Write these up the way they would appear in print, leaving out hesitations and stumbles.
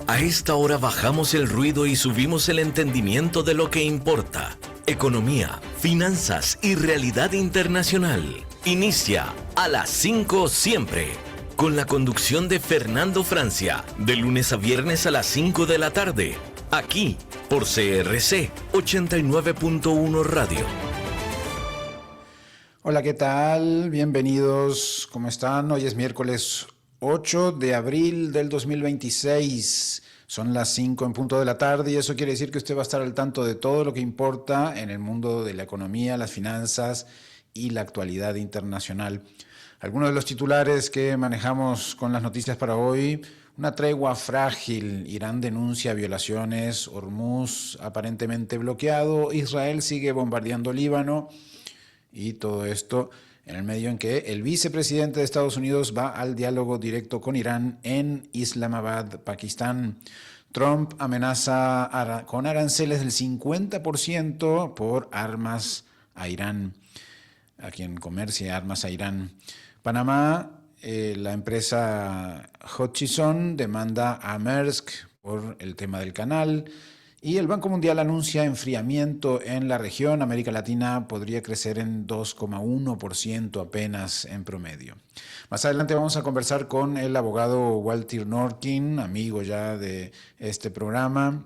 A esta hora bajamos el ruido y subimos el entendimiento de lo que importa. Economía, finanzas y realidad internacional. Inicia a las 5 siempre, con la conducción de Fernando Francia, de lunes a viernes a las 5 de la tarde, aquí por CRC 89.1 Radio. Hola, ¿qué tal? Bienvenidos, ¿cómo están? Hoy es miércoles 8 de abril del 2026. Son las 5 en punto de la tarde y eso quiere decir que usted va a estar al tanto de todo lo que importa en el mundo de la economía, las finanzas y la actualidad internacional. Algunos de los titulares que manejamos con las noticias para hoy: una tregua frágil, Irán denuncia violaciones, Hormuz aparentemente bloqueado, Israel sigue bombardeando Líbano, y todo esto en el medio en que el vicepresidente de Estados Unidos va al diálogo directo con Irán en Islamabad, Pakistán. Trump amenaza con aranceles del 50% por armas a Irán, a quien comercie armas a Irán. Panamá, la empresa Hutchison demanda a Maersk por el tema del canal. Y el Banco Mundial anuncia enfriamiento en la región. América Latina podría crecer en 2,1% apenas en promedio. Más adelante vamos a conversar con el abogado Walter Norkin, amigo ya de este programa,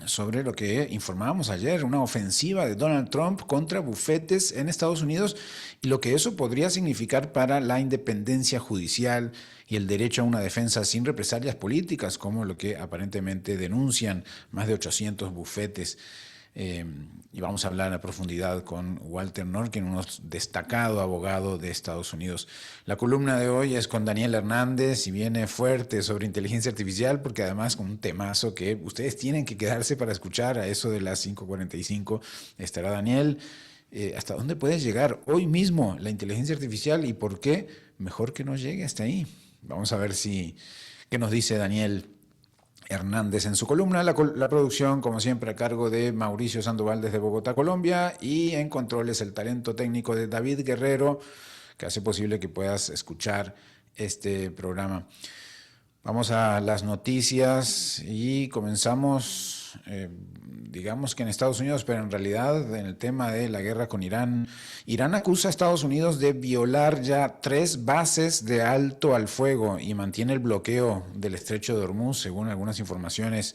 sobre lo que informábamos ayer, una ofensiva de Donald Trump contra bufetes en Estados Unidos y lo que eso podría significar para la independencia judicial y el derecho a una defensa sin represalias políticas, como lo que aparentemente denuncian más de 800 bufetes. Y vamos a hablar a profundidad con Walter Norkin, un destacado abogado de Estados Unidos. La columna de hoy es con Daniel Hernández y viene fuerte sobre inteligencia artificial, porque además con un temazo que ustedes tienen que quedarse para escuchar. A eso de las 5:45 estará Daniel. ¿Hasta dónde puede llegar hoy mismo la inteligencia artificial y por qué mejor que no llegue hasta ahí? Vamos a ver qué nos dice Daniel Hernández en su columna. La producción, como siempre, a cargo de Mauricio Sandoval desde Bogotá, Colombia, y en controles el talento técnico de David Guerrero, que hace posible que puedas escuchar este programa. Vamos a las noticias y comenzamos, digamos que en Estados Unidos, pero en realidad en el tema de la guerra con Irán. Irán acusa a Estados Unidos de violar ya 3 bases de alto al fuego y mantiene el bloqueo del estrecho de Hormuz, según algunas informaciones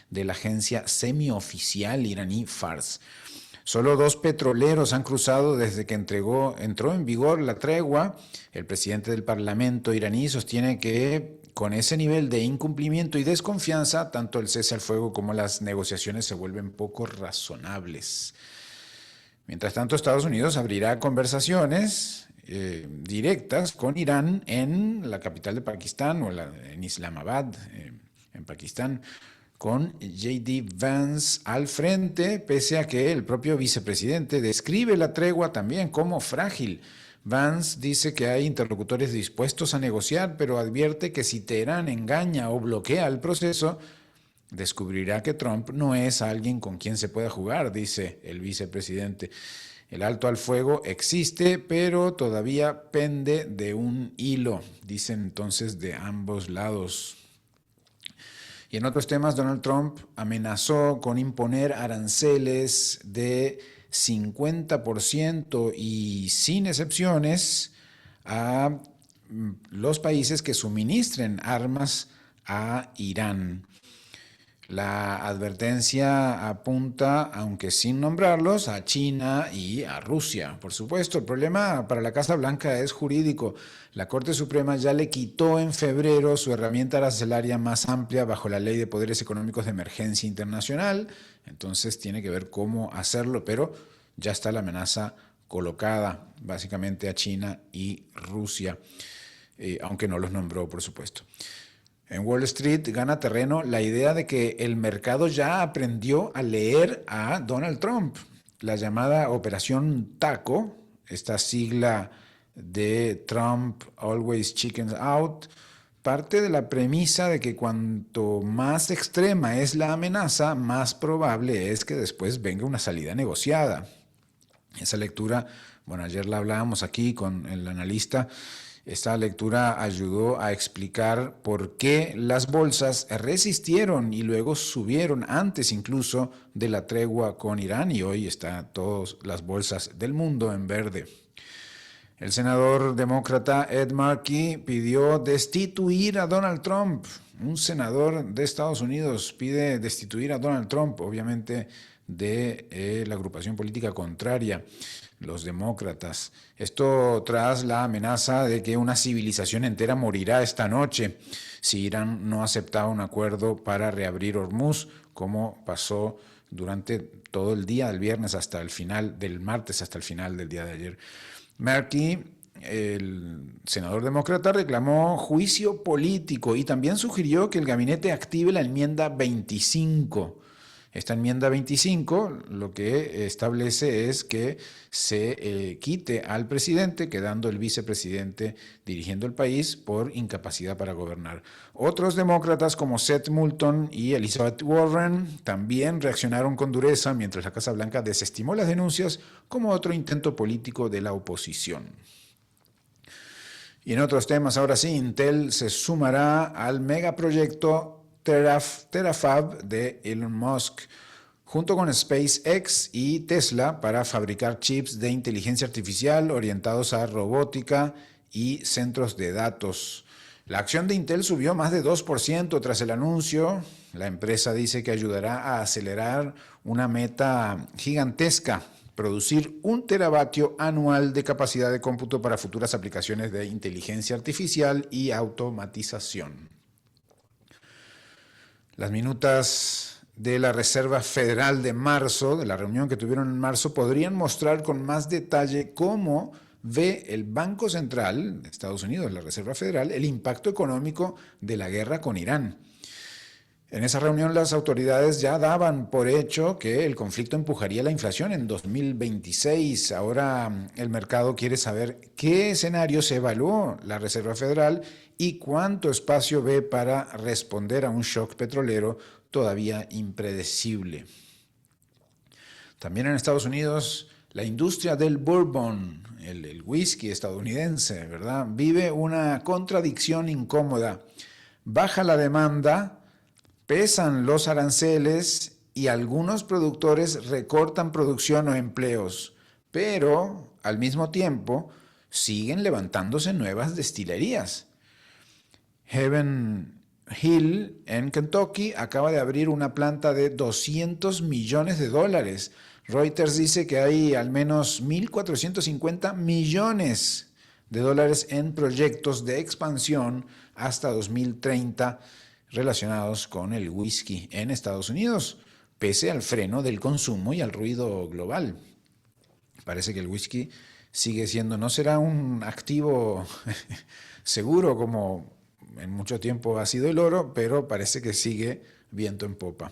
de la agencia semioficial iraní Fars. Solo 2 petroleros han cruzado desde que entró en vigor la tregua. El presidente del Parlamento iraní sostiene que con ese nivel de incumplimiento y desconfianza, tanto el cese al fuego como las negociaciones se vuelven poco razonables. Mientras tanto, Estados Unidos abrirá conversaciones directas con Irán en la capital de Pakistán, en Islamabad, en Pakistán, con J.D. Vance al frente, pese a que el propio vicepresidente describe la tregua también como frágil. Vance dice que hay interlocutores dispuestos a negociar, pero advierte que si Teherán engaña o bloquea el proceso, descubrirá que Trump no es alguien con quien se pueda jugar, dice el vicepresidente. El alto al fuego existe, pero todavía pende de un hilo, dicen entonces de ambos lados. Y en otros temas, Donald Trump amenazó con imponer aranceles de 50% y sin excepciones a los países que suministren armas a Irán. La advertencia apunta, aunque sin nombrarlos, a China y a Rusia. Por supuesto, el problema para la Casa Blanca es jurídico. La Corte Suprema ya le quitó en febrero su herramienta arancelaria más amplia bajo la Ley de Poderes Económicos de Emergencia Internacional. Entonces tiene que ver cómo hacerlo, pero ya está la amenaza colocada básicamente a China y Rusia, aunque no los nombró, por supuesto. En Wall Street gana terreno la idea de que el mercado ya aprendió a leer a Donald Trump. La llamada Operación Taco, esta sigla de Trump Always Chickens Out, parte de la premisa de que cuanto más extrema es la amenaza, más probable es que después venga una salida negociada. Esa lectura, bueno, ayer la hablábamos aquí con el analista, Esta lectura ayudó a explicar por qué las bolsas resistieron y luego subieron antes incluso de la tregua con Irán, y hoy están todas las bolsas del mundo en verde. El senador demócrata Ed Markey pidió destituir a Donald Trump. Un senador de Estados Unidos pide destituir a Donald Trump, obviamente de la agrupación política contraria, los demócratas. Esto tras la amenaza de que una civilización entera morirá esta noche si Irán no aceptaba un acuerdo para reabrir Hormuz, como pasó durante todo el día del viernes hasta el final, del martes hasta el final del día de ayer. Markey, el senador demócrata, reclamó juicio político y también sugirió que el gabinete active la enmienda 25. Esta enmienda 25 lo que establece es que se quite al presidente, quedando el vicepresidente dirigiendo el país por incapacidad para gobernar. Otros demócratas como Seth Moulton y Elizabeth Warren también reaccionaron con dureza, mientras la Casa Blanca desestimó las denuncias como otro intento político de la oposición. Y en otros temas, ahora sí, Intel se sumará al megaproyecto Terafab de Elon Musk, junto con SpaceX y Tesla, para fabricar chips de inteligencia artificial orientados a robótica y centros de datos. La acción de Intel subió más de 2% tras el anuncio. La empresa dice que ayudará a acelerar una meta gigantesca: producir 1 teravatio anual de capacidad de cómputo para futuras aplicaciones de inteligencia artificial y automatización. Las minutas de la Reserva Federal de marzo, de la reunión que tuvieron en marzo, podrían mostrar con más detalle cómo ve el Banco Central de Estados Unidos, la Reserva Federal, el impacto económico de la guerra con Irán. En esa reunión las autoridades ya daban por hecho que el conflicto empujaría la inflación en 2026. Ahora el mercado quiere saber qué escenario se evaluó la Reserva Federal y cuánto espacio ve para responder a un shock petrolero todavía impredecible. También en Estados Unidos, la industria del bourbon, el whisky estadounidense, ¿verdad?, vive una contradicción incómoda. Baja la demanda, pesan los aranceles y algunos productores recortan producción o empleos, pero al mismo tiempo siguen levantándose nuevas destilerías. Heaven Hill en Kentucky acaba de abrir una planta de $200 millones. Reuters dice que hay al menos 1.450 millones de dólares en proyectos de expansión hasta 2030 relacionados con el whisky en Estados Unidos, pese al freno del consumo y al ruido global. Parece que el whisky sigue siendo, no será un activo seguro como en mucho tiempo ha sido el oro, pero parece que sigue viento en popa.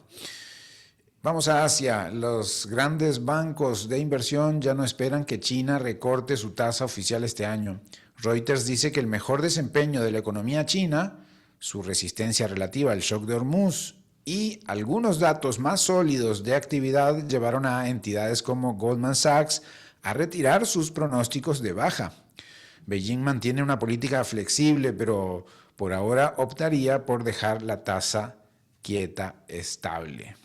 Vamos a Asia. Los grandes bancos de inversión ya no esperan que China recorte su tasa oficial este año. Reuters dice que el mejor desempeño de la economía china, su resistencia relativa al shock de Hormuz y algunos datos más sólidos de actividad llevaron a entidades como Goldman Sachs a retirar sus pronósticos de baja. Beijing mantiene una política flexible, pero por ahora optaría por dejar la tasa quieta, estable.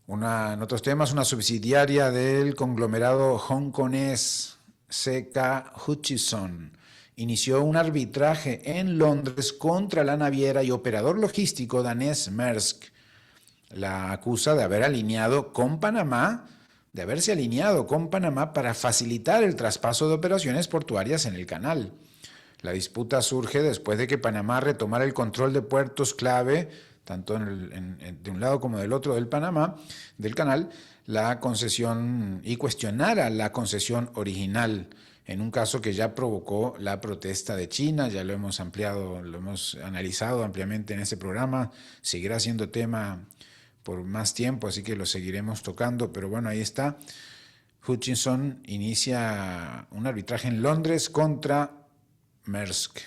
En otros temas, una subsidiaria del conglomerado hongkonés CK Hutchison inició un arbitraje en Londres contra la naviera y operador logístico danés Maersk. La acusa de haberse alineado con Panamá para facilitar el traspaso de operaciones portuarias en el canal. La disputa surge después de que Panamá retomara el control de puertos clave, tanto de un lado como del otro del canal, la concesión, y cuestionara la concesión original, en un caso que ya provocó la protesta de China. Ya lo hemos analizado ampliamente en este programa, seguirá siendo tema por más tiempo, así que lo seguiremos tocando, pero bueno, ahí está. Hutchison inicia un arbitraje en Londres contra Maersk.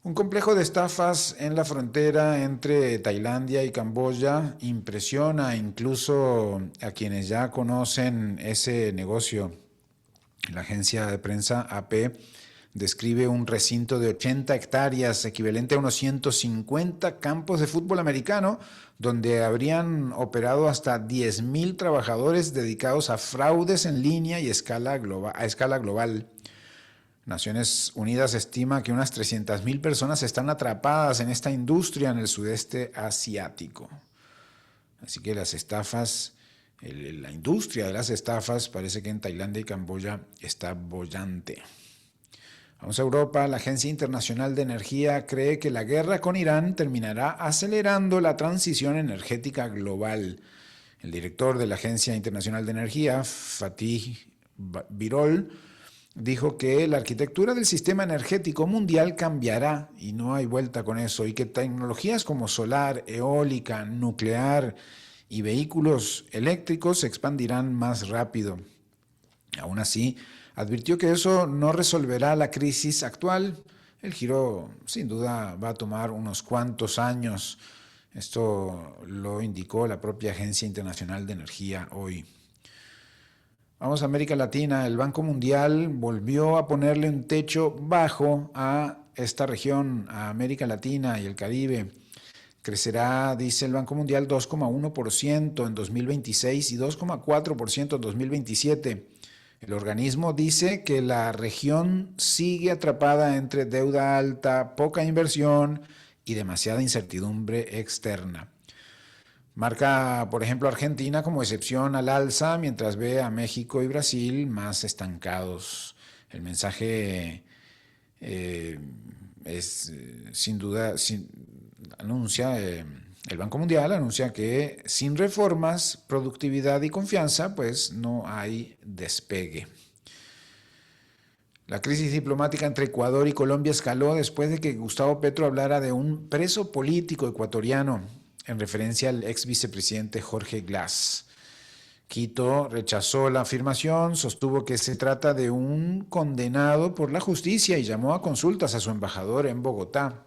Un complejo de estafas en la frontera entre Tailandia y Camboya impresiona incluso a quienes ya conocen ese negocio. La agencia de prensa AP describe un recinto de 80 hectáreas, equivalente a unos 150 campos de fútbol americano, donde habrían operado hasta 10.000 trabajadores dedicados a fraudes en línea y a escala global. Naciones Unidas estima que unas 300.000 personas están atrapadas en esta industria en el sudeste asiático. Así que las estafas, la industria de las estafas, parece que en Tailandia y Camboya está bollante. Vamos a Europa. La Agencia Internacional de Energía cree que la guerra con Irán terminará acelerando la transición energética global. El director de la Agencia Internacional de Energía, Fatih Birol, dijo que la arquitectura del sistema energético mundial cambiará y no hay vuelta con eso, y que tecnologías como solar, eólica, nuclear y vehículos eléctricos se expandirán más rápido. Aún así, advirtió que eso no resolverá la crisis actual. El giro, sin duda, va a tomar unos cuantos años. Esto lo indicó la propia Agencia Internacional de Energía hoy. Vamos a América Latina. El Banco Mundial volvió a ponerle un techo bajo a esta región, a América Latina y el Caribe. Crecerá, dice el Banco Mundial, 2,1% en 2026 y 2,4% en 2027. El organismo dice que la región sigue atrapada entre deuda alta, poca inversión y demasiada incertidumbre externa. Marca, por ejemplo, Argentina como excepción al alza, mientras ve a México y Brasil más estancados. El mensaje es, sin duda, anuncia, el Banco Mundial anuncia que sin reformas, productividad y confianza, pues no hay despegue. La crisis diplomática entre Ecuador y Colombia escaló después de que Gustavo Petro hablara de un preso político ecuatoriano, en referencia al ex vicepresidente Jorge Glass. Quito rechazó la afirmación, sostuvo que se trata de un condenado por la justicia y llamó a consultas a su embajador en Bogotá.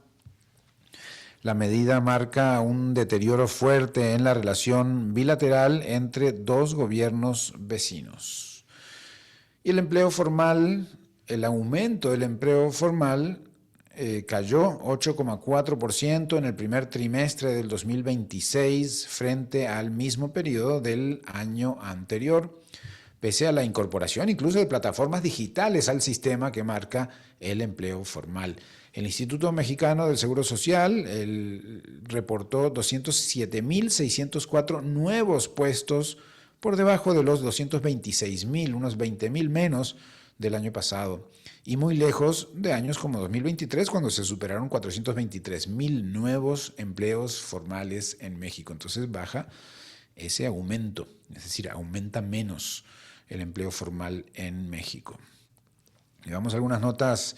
La medida marca un deterioro fuerte en la relación bilateral entre dos gobiernos vecinos. Y el empleo formal, el aumento del empleo formal cayó 8,4% en el primer trimestre del 2026 frente al mismo periodo del año anterior, pese a la incorporación incluso de plataformas digitales al sistema que marca el empleo formal. El Instituto Mexicano del Seguro Social reportó 207.604 nuevos puestos por debajo de los 226.000, unos 20.000 menos del año pasado, y muy lejos de años como 2023, cuando se superaron 423.000 nuevos empleos formales en México. Entonces baja ese aumento, es decir, aumenta menos el empleo formal en México. Llevamos algunas notas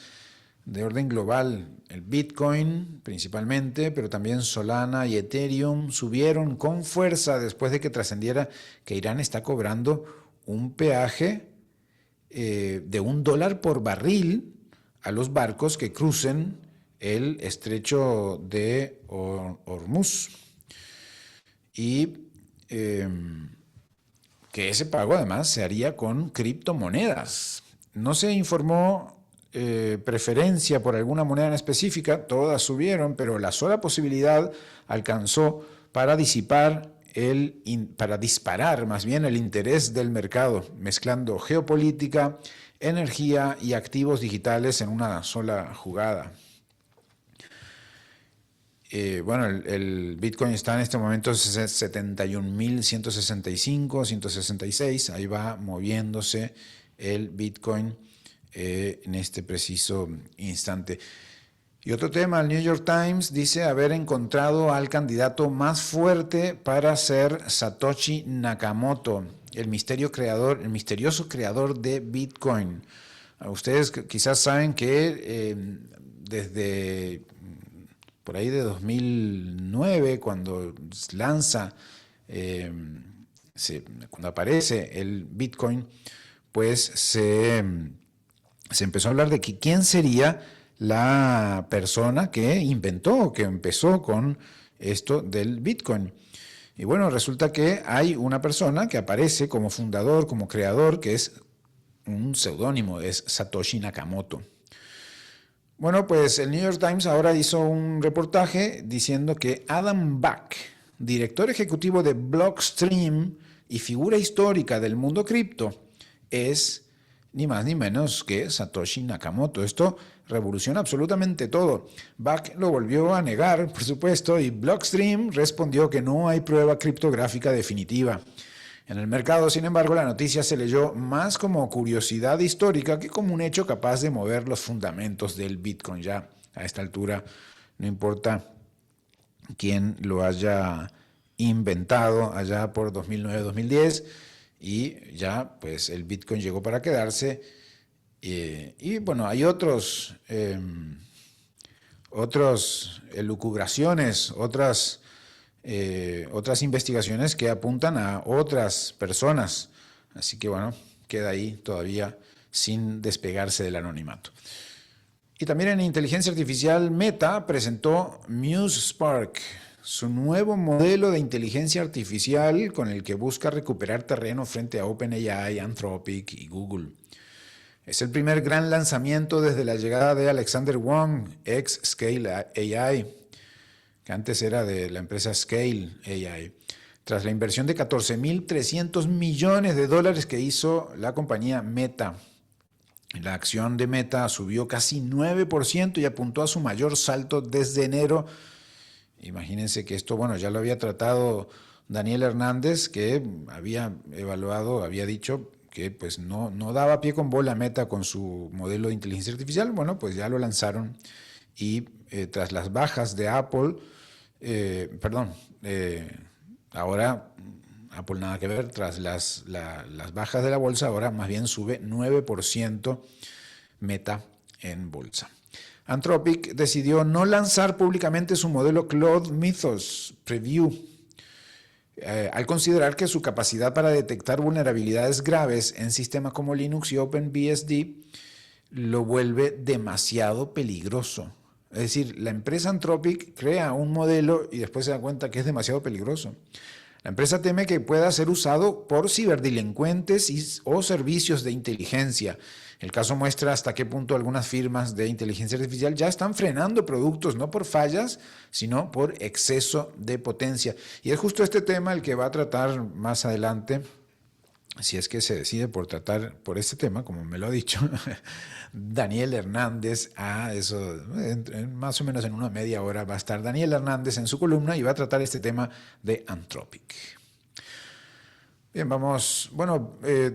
de orden global. El Bitcoin principalmente, pero también Solana y Ethereum subieron con fuerza después de que trascendiera que Irán está cobrando un peaje de $1 por barril a los barcos que crucen el estrecho de Hormuz. Y que ese pago además se haría con criptomonedas. No se informó preferencia por alguna moneda en específica, todas subieron, pero la sola posibilidad alcanzó para disparar más bien el interés del mercado, mezclando geopolítica, energía y activos digitales en una sola jugada. El Bitcoin está en este momento en 71.165, 166, ahí va moviéndose el Bitcoin en este preciso instante. Y otro tema, el New York Times dice haber encontrado al candidato más fuerte para ser Satoshi Nakamoto, el misterioso creador de Bitcoin. Ustedes quizás saben que desde por ahí de 2009, cuando lanza, cuando aparece el Bitcoin, pues se empezó a hablar de que quién sería la persona que empezó con esto del Bitcoin. Y bueno, resulta que hay una persona que aparece como fundador, como creador, que es un seudónimo, es Satoshi Nakamoto. Bueno, pues el New York Times ahora hizo un reportaje diciendo que Adam Back, director ejecutivo de Blockstream y figura histórica del mundo cripto, es ni más ni menos que Satoshi Nakamoto. Esto revoluciona absolutamente todo. Back lo volvió a negar, por supuesto, y Blockstream respondió que no hay prueba criptográfica definitiva. En el mercado, sin embargo, la noticia se leyó más como curiosidad histórica que como un hecho capaz de mover los fundamentos del Bitcoin. Ya a esta altura, no importa quién lo haya inventado allá por 2009-2010, y ya pues el Bitcoin llegó para quedarse. Y bueno, hay otras elucubraciones, otras investigaciones que apuntan a otras personas. Así que bueno, queda ahí todavía sin despegarse del anonimato. Y también en inteligencia artificial, Meta presentó Muse Spark, su nuevo modelo de inteligencia artificial con el que busca recuperar terreno frente a OpenAI, Anthropic y Google. Es el primer gran lanzamiento desde la llegada de Alexander Wang, ex Scale AI, que antes era de la empresa Scale AI, tras la inversión de $14.300 millones que hizo la compañía Meta. La acción de Meta subió casi 9% y apuntó a su mayor salto desde enero. Imagínense que esto, bueno, ya lo había tratado Daniel Hernández, que había dicho que pues no daba pie con bola a Meta con su modelo de inteligencia artificial. Bueno, pues ya lo lanzaron y tras las bajas de Apple, ahora Apple nada que ver, tras las bajas de la bolsa, ahora más bien sube 9% Meta en bolsa. Anthropic decidió no lanzar públicamente su modelo Claude Mythos Preview, al considerar que su capacidad para detectar vulnerabilidades graves en sistemas como Linux y OpenBSD lo vuelve demasiado peligroso. Es decir, la empresa Anthropic crea un modelo y después se da cuenta que es demasiado peligroso. La empresa teme que pueda ser usado por ciberdelincuentes o servicios de inteligencia. El caso muestra hasta qué punto algunas firmas de inteligencia artificial ya están frenando productos, no por fallas, sino por exceso de potencia. Y es justo este tema el que va a tratar más adelante, si es que se decide por tratar por este tema, como me lo ha dicho Daniel Hernández. Eso más o menos en una media hora va a estar Daniel Hernández en su columna y va a tratar este tema de Anthropic. Bien, vamos,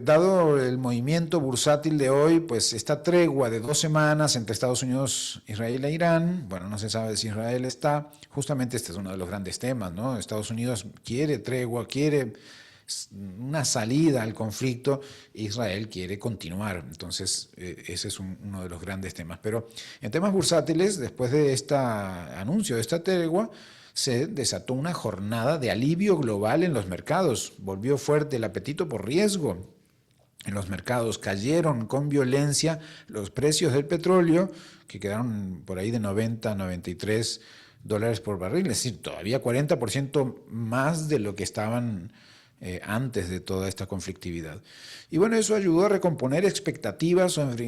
dado el movimiento bursátil de hoy, pues esta tregua de 2 semanas entre Estados Unidos, Israel e Irán, bueno, no se sabe si Israel está, justamente este es uno de los grandes temas, ¿no? Estados Unidos quiere tregua, quiere una salida al conflicto, Israel quiere continuar. Entonces, ese es uno de los grandes temas. Pero en temas bursátiles, después de este anuncio de esta tregua, se desató una jornada de alivio global en los mercados. Volvió fuerte el apetito por riesgo. En los mercados cayeron con violencia los precios del petróleo, que quedaron por ahí de 90 a 93 dólares por barril, es decir, todavía 40% más de lo que estaban antes de toda esta conflictividad. Y bueno, eso ayudó a recomponer expectativas sobre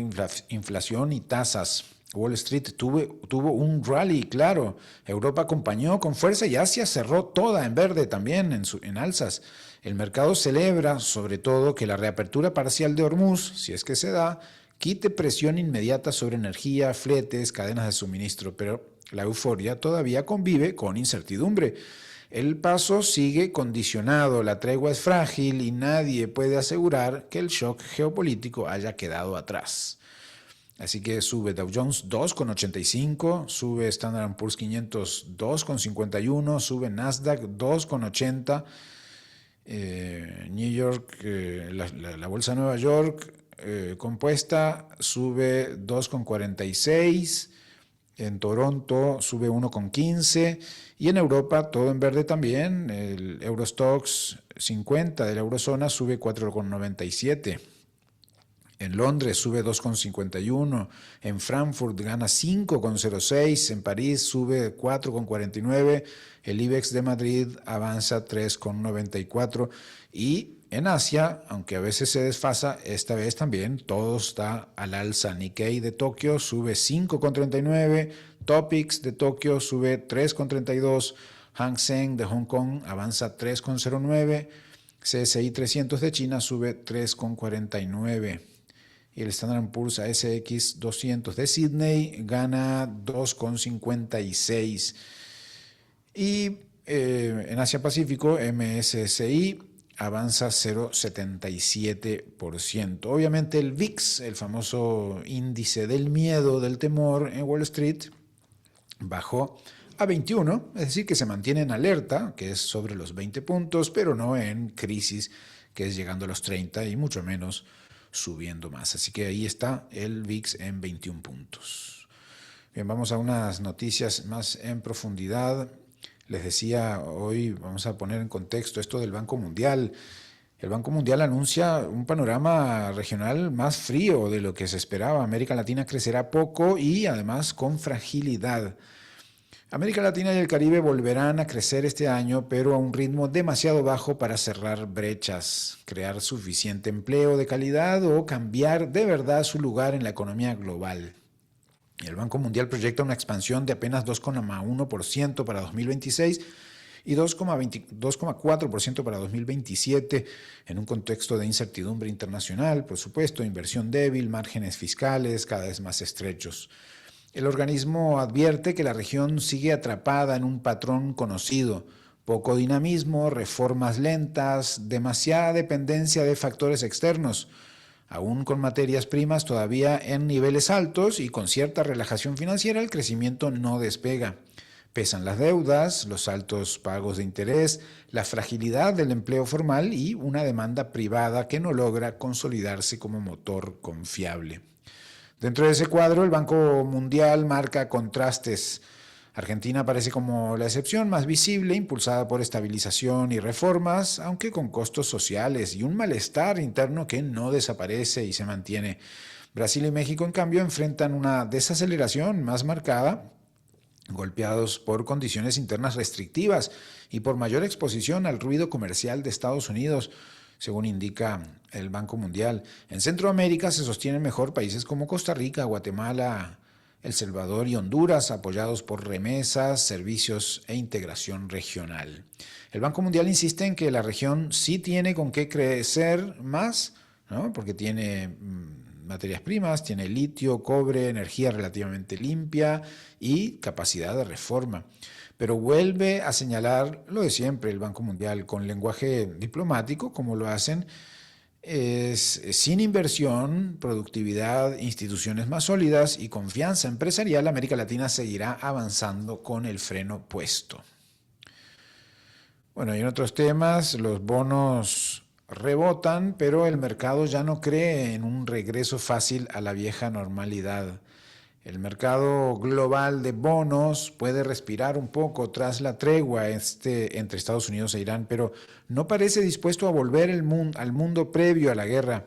inflación y tasas. Wall Street tuvo un rally, claro. Europa acompañó con fuerza y Asia cerró toda en verde también, en alzas. El mercado celebra, sobre todo, que la reapertura parcial de Hormuz, si es que se da, quite presión inmediata sobre energía, fletes, cadenas de suministro, pero la euforia todavía convive con incertidumbre. El paso sigue condicionado, la tregua es frágil y nadie puede asegurar que el shock geopolítico haya quedado atrás. Así que sube Dow Jones 2,85, sube Standard & Poor's 500 2,51, sube Nasdaq 2,80, New York, la bolsa de Nueva York compuesta sube 2,46, en Toronto sube 1,15 y en Europa todo en verde también. El Eurostoxx 50 de la eurozona sube 4,97. En Londres sube 2,51, en Frankfurt gana 5,06, en París sube 4,49, el IBEX de Madrid avanza 3,94 y En Asia, aunque a veces se desfasa, esta vez también todo está al alza. Nikkei de Tokio sube 5,39, Topix de Tokio sube 3,32, Hang Seng de Hong Kong avanza 3,09, CSI 300 de China sube 3,49 y el Standard & Poor's ASX 200 de Sydney gana 2,56. Y en Asia Pacífico, MSCI avanza 0,77%. Obviamente el VIX, el famoso índice del miedo, del temor en Wall Street, bajó a 21, es decir, que se mantiene en alerta, que es sobre los 20 puntos, pero no en crisis, que es llegando a los 30 y mucho menos subiendo más. Así que ahí está el VIX en 21 puntos. Bien, vamos a unas noticias más en profundidad. Les decía, hoy vamos a poner en contexto esto del Banco Mundial. El Banco Mundial anuncia un panorama regional más frío de lo que se esperaba. América Latina crecerá poco y además con fragilidad. América Latina y el Caribe volverán a crecer este año, pero a un ritmo demasiado bajo para cerrar brechas, crear suficiente empleo de calidad o cambiar de verdad su lugar en la economía global. El Banco Mundial proyecta una expansión de apenas 2,1% para 2026 y 2,4% para 2027, en un contexto de incertidumbre internacional, por supuesto, inversión débil, márgenes fiscales cada vez más estrechos. El organismo advierte que la región sigue atrapada en un patrón conocido: poco dinamismo, reformas lentas, demasiada dependencia de factores externos, aún con materias primas todavía en niveles altos y con cierta relajación financiera, el crecimiento no despega. Pesan las deudas, los altos pagos de interés, la fragilidad del empleo formal y una demanda privada que no logra consolidarse como motor confiable. Dentro de ese cuadro, el Banco Mundial marca contrastes. Argentina parece como la excepción más visible, impulsada por estabilización y reformas, aunque con costos sociales y un malestar interno que no desaparece y se mantiene. Brasil y México, en cambio, enfrentan una desaceleración más marcada, golpeados por condiciones internas restrictivas y por mayor exposición al ruido comercial de Estados Unidos, según indica el Banco Mundial. En Centroamérica se sostienen mejor países como Costa Rica, Guatemala, El Salvador y Honduras, apoyados por remesas, servicios e integración regional. El Banco Mundial insiste en que la región sí tiene con qué crecer más, ¿no? Porque tiene materias primas, tiene litio, cobre, energía relativamente limpia y capacidad de reforma. Pero vuelve a señalar lo de siempre el Banco Mundial con lenguaje diplomático, como lo hacen. Es sin inversión, productividad, instituciones más sólidas y confianza empresarial, América Latina seguirá avanzando con el freno puesto. Bueno, y en otros temas, los bonos rebotan, pero el mercado ya no cree en un regreso fácil a la vieja normalidad. El mercado global de bonos puede respirar un poco tras la tregua entre Estados Unidos e Irán, pero no parece dispuesto a volver al mundo previo a la guerra.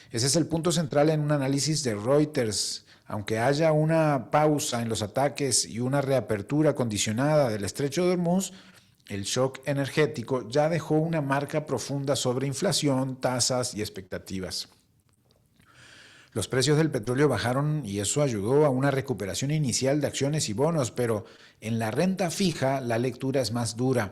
Ese es el punto central en un análisis de Reuters. Aunque haya una pausa en los ataques y una reapertura condicionada del estrecho de Hormuz, el shock energético ya dejó una marca profunda sobre inflación, tasas y expectativas. Los precios del petróleo bajaron y eso ayudó a una recuperación inicial de acciones y bonos, pero en la renta fija la lectura es más dura.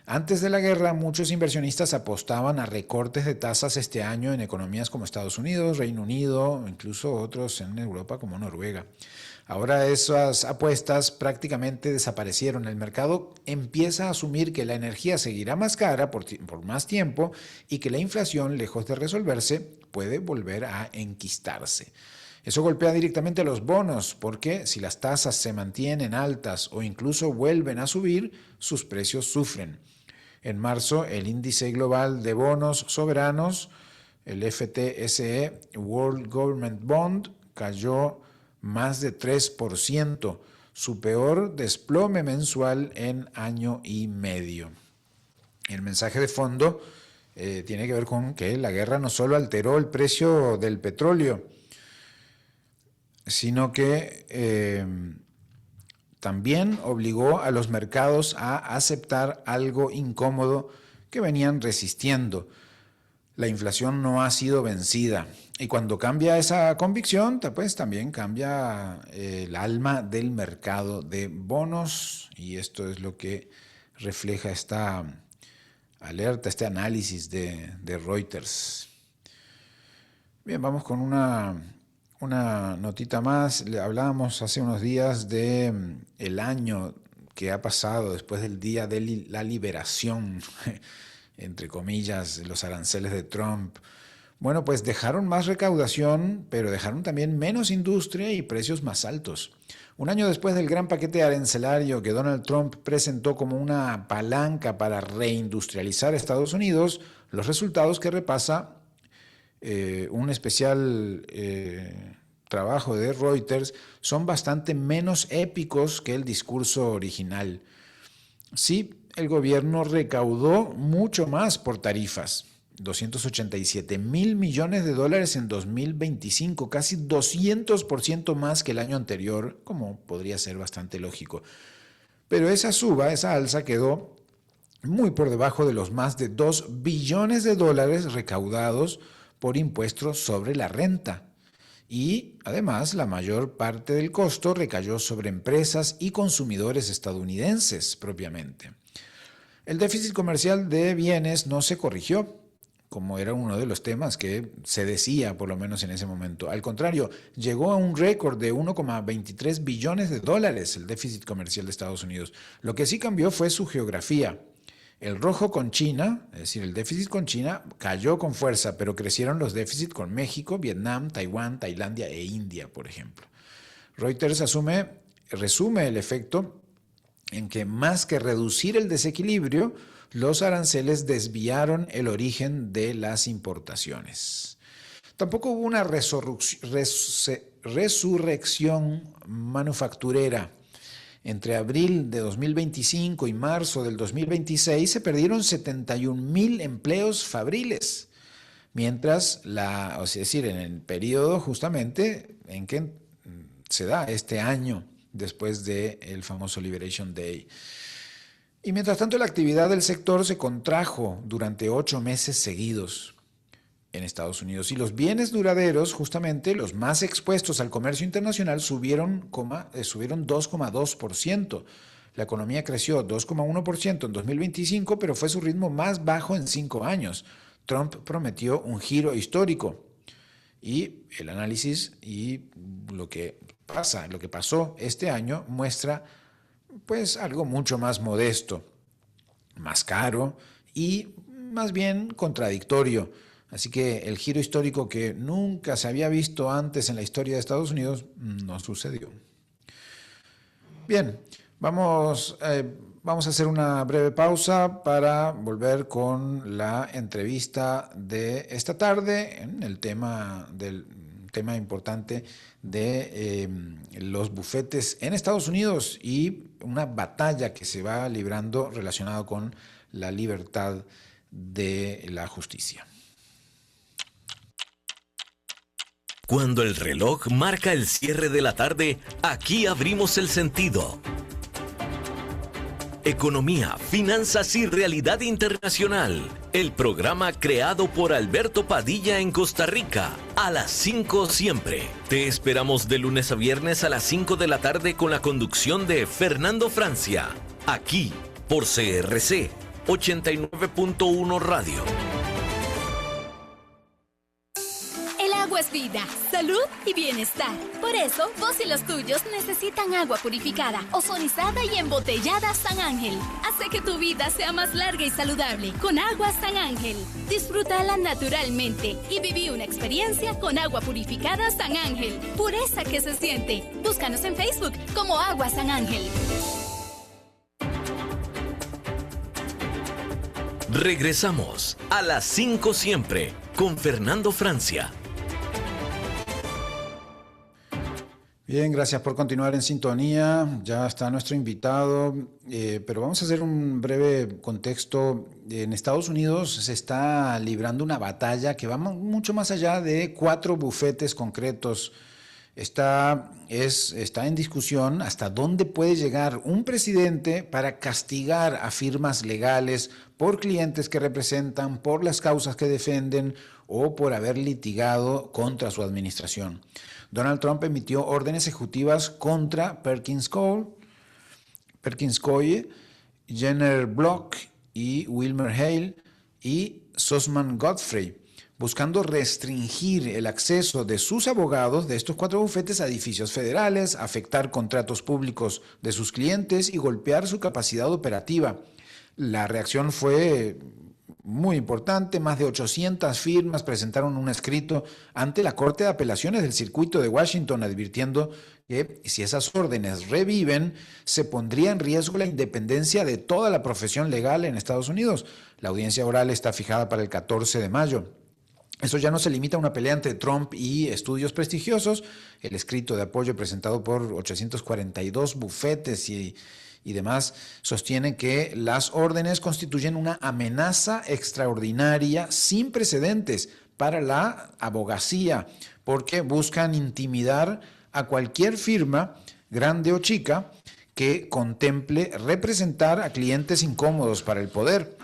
Antes de la guerra, muchos inversionistas apostaban a recortes de tasas este año en economías como Estados Unidos, Reino Unido, incluso otros en Europa como Noruega. Ahora esas apuestas prácticamente desaparecieron. El mercado empieza a asumir que la energía seguirá más cara por más tiempo y que la inflación, lejos de resolverse, puede volver a enquistarse. Eso golpea directamente a los bonos porque si las tasas se mantienen altas o incluso vuelven a subir, sus precios sufren. En marzo, el índice global de bonos soberanos, el FTSE World Government Bond, cayó más de 3%, su peor desplome mensual en año y medio. El mensaje de fondo tiene que ver con que la guerra no solo alteró el precio del petróleo, sino que también obligó a los mercados a aceptar algo incómodo que venían resistiendo: La inflación no ha sido vencida. Y cuando cambia esa convicción, pues también cambia el alma del mercado de bonos. Y esto es lo que refleja esta alerta, este análisis de Reuters. Bien, vamos con una notita más. Le hablábamos hace unos días de el año que ha pasado después del día de la liberación, entre comillas, los aranceles de Trump. Bueno, pues dejaron más recaudación, pero dejaron también menos industria y precios más altos. Un año después del gran paquete arancelario que Donald Trump presentó como una palanca para reindustrializar Estados Unidos, los resultados que repasa un especial trabajo de Reuters son bastante menos épicos que el discurso original. Sí, el gobierno recaudó mucho más por tarifas. 287 mil millones de dólares en 2025, casi 200% más que el año anterior, como podría ser bastante lógico. Pero esa alza quedó muy por debajo de los más de 2 billones de dólares recaudados por impuestos sobre la renta. Y además la mayor parte del costo recayó sobre empresas y consumidores estadounidenses propiamente. El déficit comercial de bienes no se corrigió, como era uno de los temas que se decía por lo menos en ese momento. Al contrario, llegó a un récord de 1,23 billones de dólares el déficit comercial de Estados Unidos. Lo que sí cambió fue su geografía. El rojo con China, es decir, el déficit con China, cayó con fuerza, pero crecieron los déficits con México, Vietnam, Taiwán, Tailandia e India, por ejemplo. Reuters resume el efecto en que más que reducir el desequilibrio, los aranceles desviaron el origen de las importaciones. Tampoco hubo una resurrección manufacturera. Entre abril de 2025 y marzo del 2026 se perdieron 71,000 empleos fabriles, mientras es decir, en el periodo justamente en que se da este año después del famoso Liberation Day. Y mientras tanto la actividad del sector se contrajo durante 8 meses seguidos en Estados Unidos. Y los bienes duraderos, justamente los más expuestos al comercio internacional, subieron 2,2%. La economía creció 2,1% en 2025, pero fue su ritmo más bajo en 5 años. Trump prometió un giro histórico. Y el análisis y lo que pasó este año muestra pues algo mucho más modesto, más caro y más bien contradictorio. Así que el giro histórico que nunca se había visto antes en la historia de Estados Unidos no sucedió. Bien, vamos a hacer una breve pausa para volver con la entrevista de esta tarde en el tema importante de los bufetes en Estados Unidos y una batalla que se va librando relacionada con la libertad de la justicia. Cuando el reloj marca el cierre de la tarde, aquí abrimos el sentido. Economía, finanzas y realidad internacional. El programa creado por Alberto Padilla en Costa Rica. A las 5 siempre. Te esperamos de lunes a viernes a las 5 de la tarde con la conducción de Fernando Francia. Aquí, por CRC 89.1 Radio. Agua es vida, salud y bienestar. Por eso, vos y los tuyos necesitan agua purificada, ozonizada y embotellada San Ángel. Hace que tu vida sea más larga y saludable con agua San Ángel. Disfrútala naturalmente y viví una experiencia con agua purificada San Ángel. Pureza que se siente. Búscanos en Facebook como Agua San Ángel. Regresamos a las 5 siempre con Fernando Francia. Bien, gracias por continuar en sintonía. Ya está nuestro invitado, pero vamos a hacer un breve contexto. En Estados Unidos se está librando una batalla que va mucho más allá de 4 bufetes concretos está en discusión hasta dónde puede llegar un presidente para castigar a firmas legales por clientes que representan, por las causas que defienden o por haber litigado contra su administración. Donald Trump emitió órdenes ejecutivas contra Perkins Coie, Jenner Block y Wilmer Hale y Sussman Godfrey, buscando restringir el acceso de sus abogados de estos 4 bufetes a edificios federales, afectar contratos públicos de sus clientes y golpear su capacidad operativa. La reacción fue muy importante. Más de 800 firmas presentaron un escrito ante la Corte de Apelaciones del Circuito de Washington advirtiendo que si esas órdenes reviven, se pondría en riesgo la independencia de toda la profesión legal en Estados Unidos. La audiencia oral está fijada para el 14 de mayo. Eso ya no se limita a una pelea entre Trump y estudios prestigiosos. El escrito de apoyo presentado por 842 bufetes y demás sostiene que las órdenes constituyen una amenaza extraordinaria sin precedentes para la abogacía, porque buscan intimidar a cualquier firma, grande o chica, que contemple representar a clientes incómodos para el poder.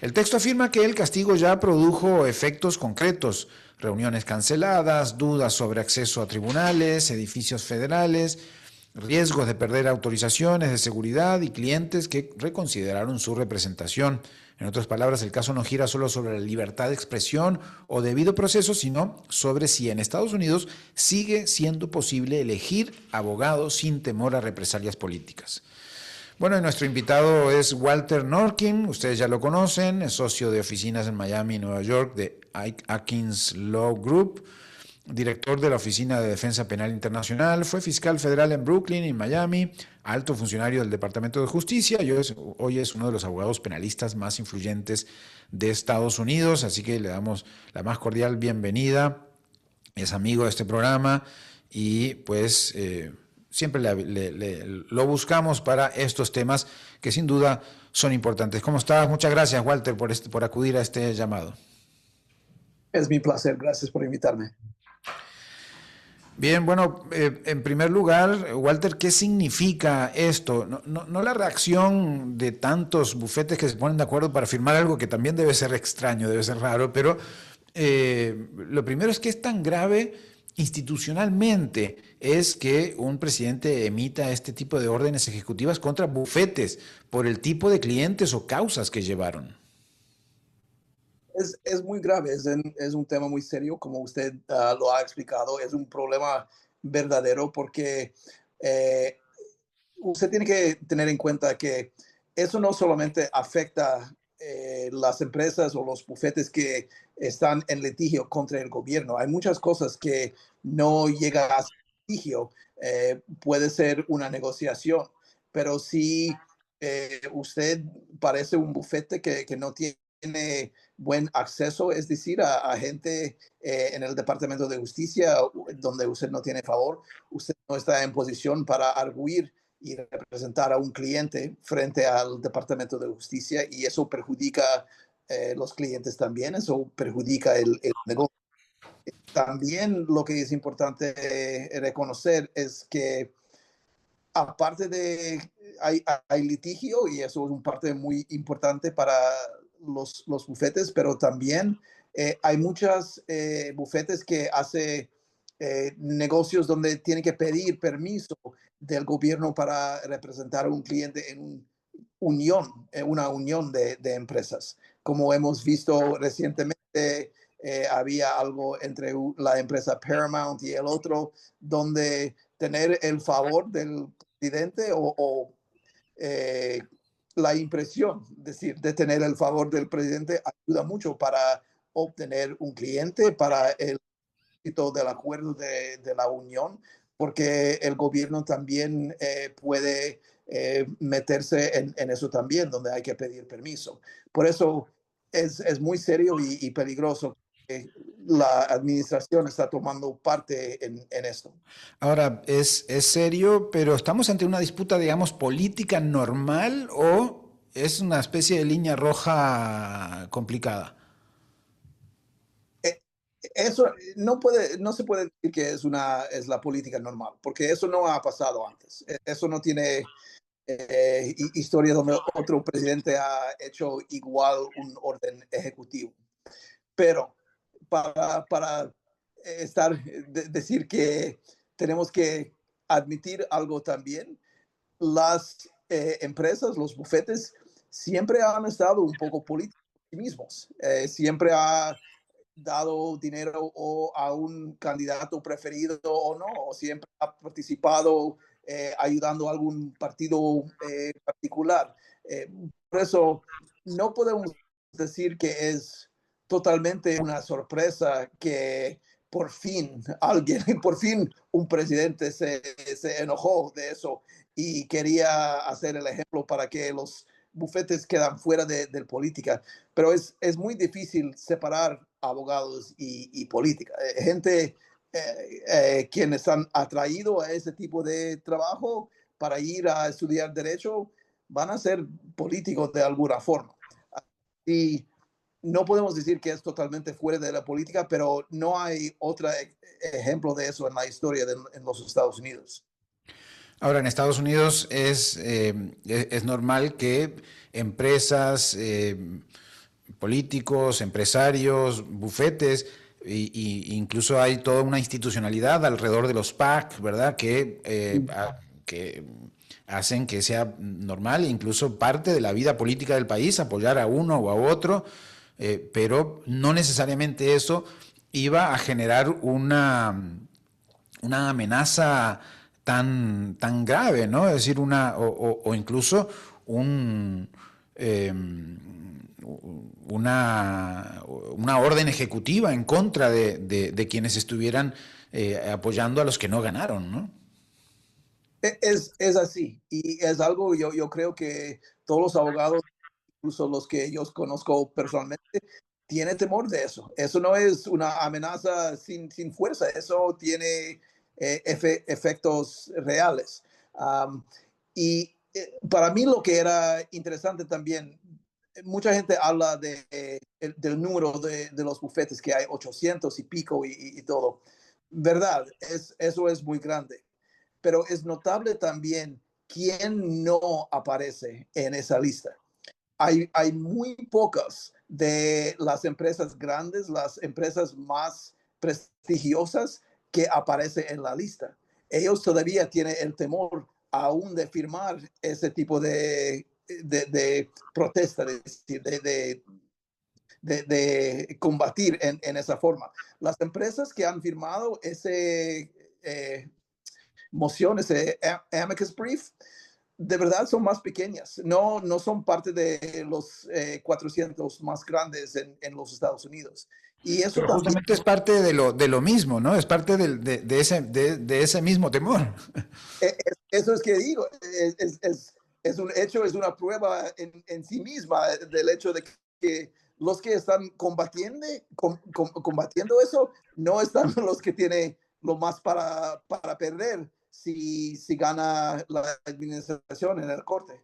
El texto afirma que el castigo ya produjo efectos concretos: reuniones canceladas, dudas sobre acceso a tribunales, edificios federales, riesgos de perder autorizaciones de seguridad y clientes que reconsideraron su representación. En otras palabras, el caso no gira solo sobre la libertad de expresión o debido proceso, sino sobre si en Estados Unidos sigue siendo posible elegir abogados sin temor a represalias políticas. Bueno, y nuestro invitado es Walter Norkin, ustedes ya lo conocen, es socio de oficinas en Miami y Nueva York de Atkins Law Group, director de la Oficina de Defensa Penal Internacional, fue fiscal federal en Brooklyn y Miami, alto funcionario del Departamento de Justicia y hoy es uno de los abogados penalistas más influyentes de Estados Unidos, así que le damos la más cordial bienvenida, es amigo de este programa y pues siempre lo buscamos para estos temas que sin duda son importantes. ¿Cómo estás? Muchas gracias, Walter, por acudir a este llamado. Es mi placer, gracias por invitarme. Bien, bueno, en primer lugar, Walter, ¿qué significa esto? No la reacción de tantos bufetes que se ponen de acuerdo para firmar algo que también debe ser extraño, debe ser raro, pero lo primero es que es tan grave institucionalmente es que un presidente emita este tipo de órdenes ejecutivas contra bufetes por el tipo de clientes o causas que llevaron. Es muy grave, es un tema muy serio, como usted lo ha explicado, es un problema verdadero porque usted tiene que tener en cuenta que eso no solamente afecta las empresas o los bufetes que están en litigio contra el gobierno. Hay muchas cosas que no llegan a litigio, puede ser una negociación, pero si usted parece un bufete que no tiene buen acceso, es decir, a gente en el Departamento de Justicia donde usted no tiene favor, usted no está en posición para arguir y representar a un cliente frente al Departamento de Justicia y eso perjudica los clientes también, eso perjudica el negocio. También lo que es importante reconocer es que aparte de hay litigio y eso es una parte muy importante para los bufetes, pero también hay muchos bufetes que hacen negocios donde tienen que pedir permiso del gobierno para representar a un cliente en una unión de empresas. Como hemos visto recientemente, había algo entre la empresa Paramount y el otro, donde tener el favor del presidente o la impresión, es decir, de tener el favor del presidente ayuda mucho para obtener un cliente, para el éxito del acuerdo de la unión, porque el gobierno también puede meterse en eso también, donde hay que pedir permiso. Por eso es muy serio y peligroso que la administración está tomando parte en esto. Ahora, es serio, pero ¿estamos ante una disputa, digamos, política normal o es una especie de línea roja complicada? Eso no se puede decir que es la política normal, porque eso no ha pasado antes. Eso no tiene historia donde otro presidente ha hecho igual un orden ejecutivo. Pero para decir que tenemos que admitir algo también, las empresas, los bufetes, siempre han estado un poco políticos mismos. Siempre ha dado dinero o a un candidato preferido o no, o siempre ha participado ayudando a algún partido particular. Por eso no podemos decir que es totalmente una sorpresa que por fin alguien, por fin un presidente se enojó de eso y quería hacer el ejemplo para que los bufetes quedan fuera de política, pero es muy difícil separar abogados y política. Gente quienes han atraído a ese tipo de trabajo para ir a estudiar derecho van a ser políticos de alguna forma. Y no podemos decir que es totalmente fuera de la política, pero no hay otro ejemplo de eso en la historia en los Estados Unidos. Ahora, en Estados Unidos es normal que empresas, políticos, empresarios, bufetes, incluso hay toda una institucionalidad alrededor de los PAC, ¿verdad? Que hacen que sea normal, incluso parte de la vida política del país, apoyar a uno o a otro, pero no necesariamente eso iba a generar una amenaza tan grave, ¿no? Es decir, o incluso una orden ejecutiva en contra de quienes estuvieran apoyando a los que no ganaron, ¿no? Es así, y es algo, yo creo que todos los abogados, incluso los que yo conozco personalmente, tienen temor de eso. Eso no es una amenaza sin fuerza, eso tiene efectos reales. Y para mí lo que era interesante también, mucha gente habla del número de los bufetes, que hay 800 y pico y todo. Verdad, eso es muy grande, pero es notable también quién no aparece en esa lista. Hay muy pocas de las empresas grandes, las empresas más prestigiosas que aparecen en la lista. Ellos todavía tienen el temor aún de firmar ese tipo de protesta, de combatir en esa forma. Las empresas que han firmado ese moción, ese amicus brief, de verdad son más pequeñas, no son parte de los 400 más grandes en los Estados Unidos. Y eso Pero también, justamente es parte de lo mismo, ¿no? Es parte de ese mismo temor. eso es que digo, es un hecho, es una prueba en sí misma del hecho de que los que están combatiendo eso no están los que tienen lo más para perder si gana la administración en el corte.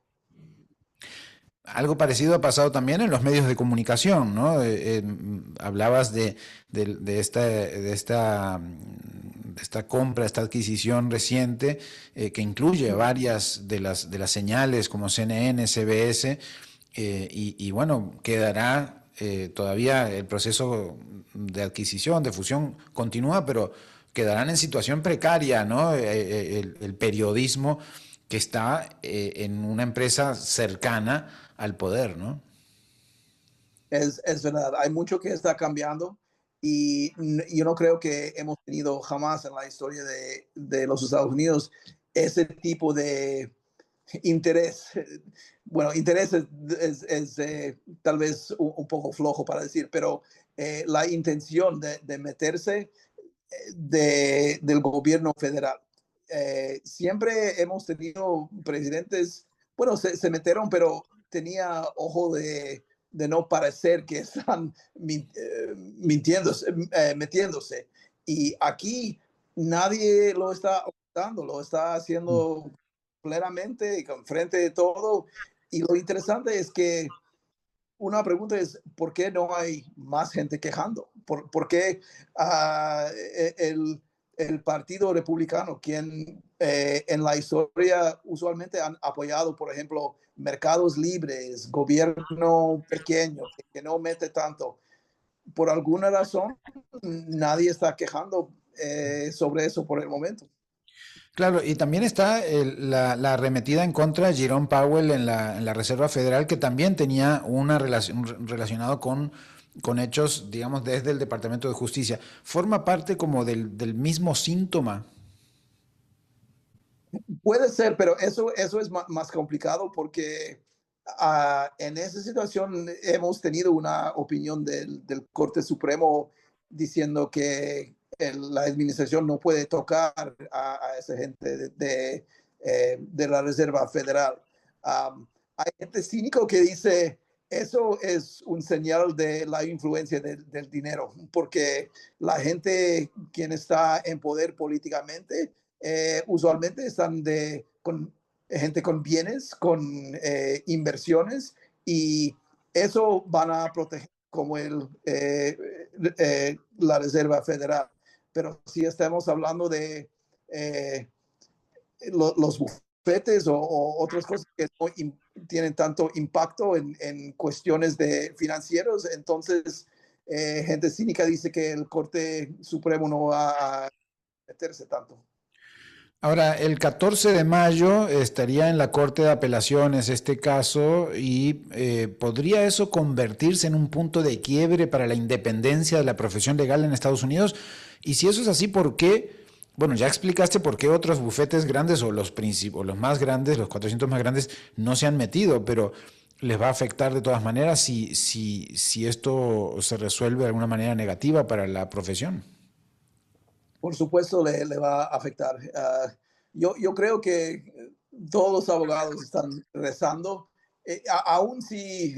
Algo parecido ha pasado también en los medios de comunicación, ¿no? Hablabas de esta compra, esta adquisición reciente, que incluye varias de las señales como CNN, CBS, y bueno, quedará todavía el proceso de adquisición, de fusión continúa, pero quedarán en situación precaria, ¿no? El periodismo que está en una empresa cercana al poder, ¿no? Es verdad, hay mucho que está cambiando y yo no creo que hemos tenido jamás en la historia de los Estados Unidos ese tipo de interés. Bueno, interés es tal vez un poco flojo para decir, pero la intención de meterse del gobierno federal. Siempre hemos tenido presidentes, bueno, se metieron, pero tenía ojo de no parecer que están metiéndose. Y aquí nadie lo está ocultando, lo está haciendo plenamente y con frente de todo. Y lo interesante es que una pregunta es, ¿por qué no hay más gente quejando? ¿Por qué el Partido Republicano, quien en la historia usualmente han apoyado, por ejemplo, mercados libres, gobierno pequeño, que no mete tanto, por alguna razón nadie está quejando sobre eso por el momento? Claro, y también está la arremetida en contra de Jerome Powell en la Reserva Federal, que también tenía una relación relacionado con hechos, digamos, desde el Departamento de Justicia. Forma parte como del mismo síntoma. Puede ser, pero eso es más complicado porque en esa situación hemos tenido una opinión del Corte Supremo diciendo que la administración no puede tocar a esa gente de la Reserva Federal. Hay gente cínico que dice eso es un señal de la influencia del dinero, porque la gente quien está en poder políticamente usualmente están con gente con bienes, con inversiones, y eso van a proteger como la Reserva Federal. Pero si estamos hablando de los bufetes o otras cosas que no tienen tanto impacto en cuestiones de financieros, entonces gente cínica dice que el Corte Supremo no va a meterse tanto. Ahora, el 14 de mayo estaría en la Corte de Apelaciones este caso y ¿podría eso convertirse en un punto de quiebre para la independencia de la profesión legal en Estados Unidos? Y si eso es así, ¿por qué? Bueno, ya explicaste por qué otros bufetes grandes o los más grandes, los 400 más grandes, no se han metido, pero les va a afectar de todas maneras si esto se resuelve de alguna manera negativa para la profesión. Por supuesto le va a afectar. Yo creo que todos los abogados están rezando, aun si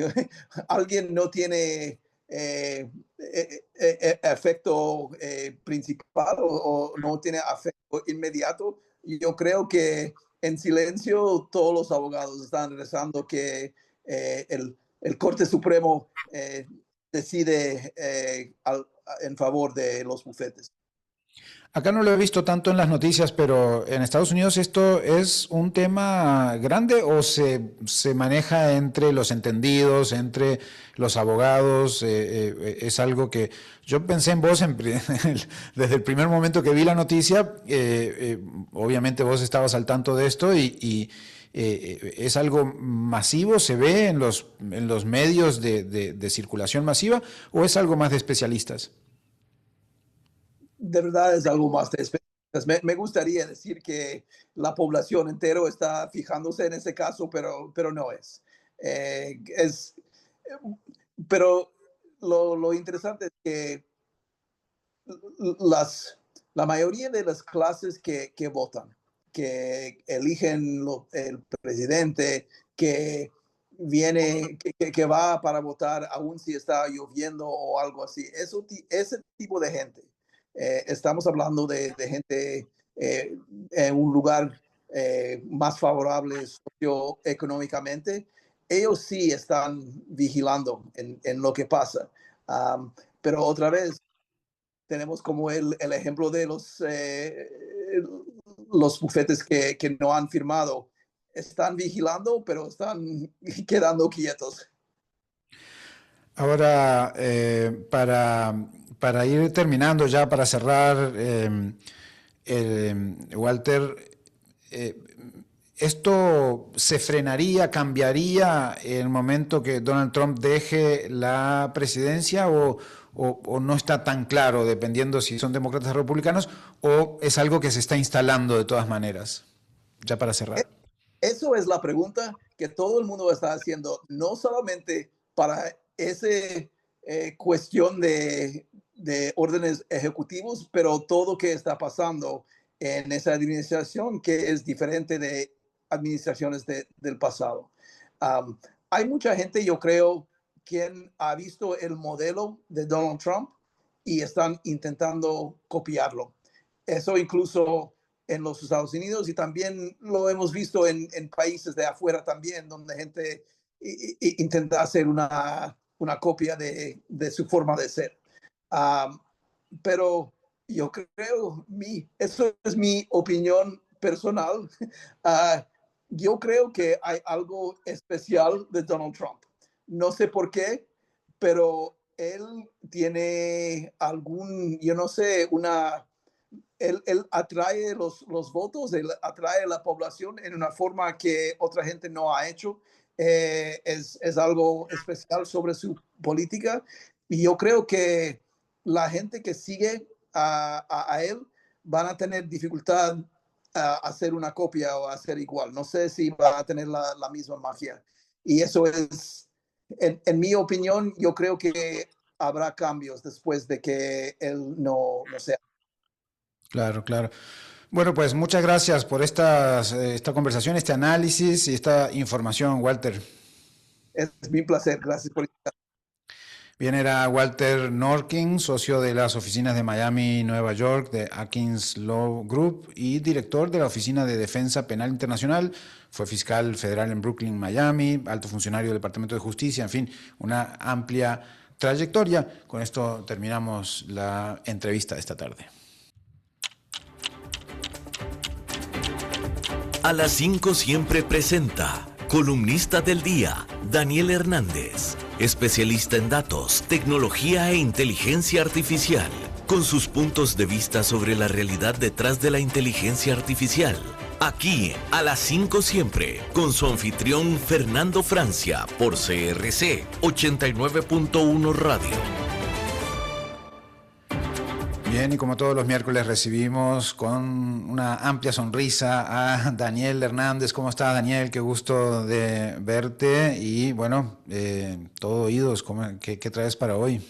alguien no tiene efecto principal o no tiene efecto inmediato. Yo creo que en silencio todos los abogados están rezando que el Corte Supremo decide en favor de los bufetes. Acá no lo he visto tanto en las noticias, pero en Estados Unidos esto es un tema grande o se maneja entre los entendidos, entre los abogados. Es algo que yo pensé en vos desde el primer momento que vi la noticia. Obviamente vos estabas al tanto de esto y es algo masivo, se ve en los medios de circulación masiva o es algo más de especialistas. De verdad es algo más de especialistas. Me gustaría decir que la población entera está fijándose en ese caso, pero no es. Es pero lo interesante es que la mayoría de las clases que votan, que eligen el presidente, que que va para votar, aun si está lloviendo o algo así, ese tipo de gente. Estamos hablando de gente en un lugar más favorable socioeconómicamente. Ellos sí están vigilando en lo que pasa. Pero otra vez, tenemos como el ejemplo de los bufetes que no han firmado. Están vigilando, pero están quedando quietos. Ahora, para ir terminando ya, para cerrar, Walter, eh, ¿esto se frenaría, cambiaría en el momento que Donald Trump deje la presidencia o no está tan claro, dependiendo si son demócratas o republicanos, o es algo que se está instalando de todas maneras? Ya para cerrar. Eso es la pregunta que todo el mundo está haciendo, no solamente para esa cuestión de órdenes ejecutivos, pero todo lo que está pasando en esa administración que es diferente de administraciones del pasado. Um, Hay mucha gente, yo creo, quien ha visto el modelo de Donald Trump y están intentando copiarlo. Eso incluso en los Estados Unidos y también lo hemos visto en países de afuera también, donde gente intenta hacer una copia de su forma de ser. Um, pero yo creo, eso es mi opinión personal. Uh, yo creo que hay algo especial de Donald Trump. No sé por qué, pero él tiene yo no sé, él atrae los votos, él atrae a la población en una forma que otra gente no ha hecho. Es algo especial sobre su política y yo creo que la gente que sigue a él van a tener dificultad a hacer una copia o a hacer igual. No sé si va a tener la misma magia. Y eso es, en mi opinión, yo creo que habrá cambios después de que él no sea. Claro, claro. Bueno, pues muchas gracias por esta conversación, este análisis y esta información, Walter. Es mi placer. Gracias por invitarme. Bien, era Walter Norkin, socio de las oficinas de Miami y Nueva York de Atkins Law Group y director de la Oficina de Defensa Penal Internacional. Fue fiscal federal en Brooklyn, Miami, alto funcionario del Departamento de Justicia, en fin, una amplia trayectoria. Con esto terminamos la entrevista de esta tarde. A las 5 siempre presenta columnista del día, Daniel Hernández, especialista en datos, tecnología e inteligencia artificial, con sus puntos de vista sobre la realidad detrás de la inteligencia artificial. Aquí, a las 5 siempre, con su anfitrión Fernando Francia, por CRC 89.1 Radio. Bien, y como todos los miércoles recibimos con una amplia sonrisa a Daniel Hernández. ¿Cómo estás, Daniel? Qué gusto de verte y bueno, todo oídos. ¿Qué traes para hoy?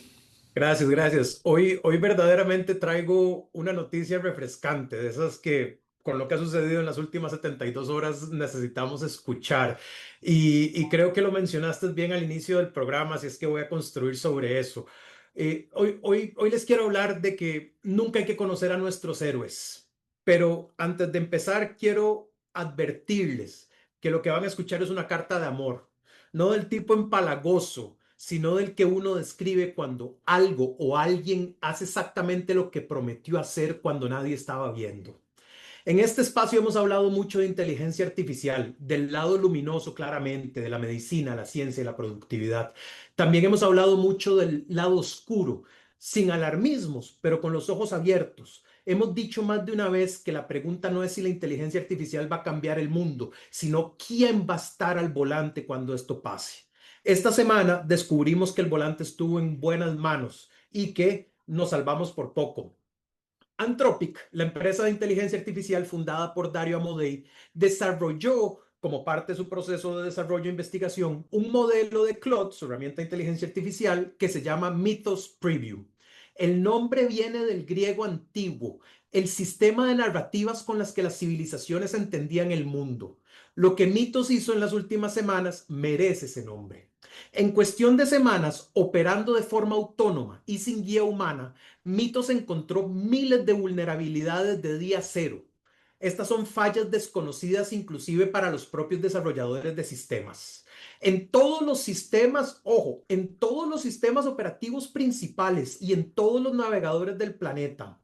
Gracias, gracias. Hoy verdaderamente traigo una noticia refrescante, de esas que con lo que ha sucedido en las últimas 72 horas necesitamos escuchar. Y creo que lo mencionaste bien al inicio del programa, así es que voy a construir sobre eso. Hoy les quiero hablar de que nunca hay que conocer a nuestros héroes, pero antes de empezar quiero advertirles que lo que van a escuchar es una carta de amor, no del tipo empalagoso, sino del que uno describe cuando algo o alguien hace exactamente lo que prometió hacer cuando nadie estaba viendo. En este espacio hemos hablado mucho de inteligencia artificial, del lado luminoso claramente, de la medicina, la ciencia y la productividad. También hemos hablado mucho del lado oscuro, sin alarmismos, pero con los ojos abiertos. Hemos dicho más de una vez que la pregunta no es si la inteligencia artificial va a cambiar el mundo, sino quién va a estar al volante cuando esto pase. Esta semana descubrimos que el volante estuvo en buenas manos y que nos salvamos por poco. Anthropic, la empresa de inteligencia artificial fundada por Dario Amodei, desarrolló como parte de su proceso de desarrollo e investigación un modelo de Claude, su herramienta de inteligencia artificial, que se llama Mythos Preview. El nombre viene del griego antiguo, el sistema de narrativas con las que las civilizaciones entendían el mundo. Lo que Mythos hizo en las últimas semanas merece ese nombre. En cuestión de semanas, operando de forma autónoma y sin guía humana, Mythos encontró miles de vulnerabilidades de día cero. Estas son fallas desconocidas inclusive para los propios desarrolladores de sistemas. En todos los sistemas, ojo, en todos los sistemas operativos principales y en todos los navegadores del planeta.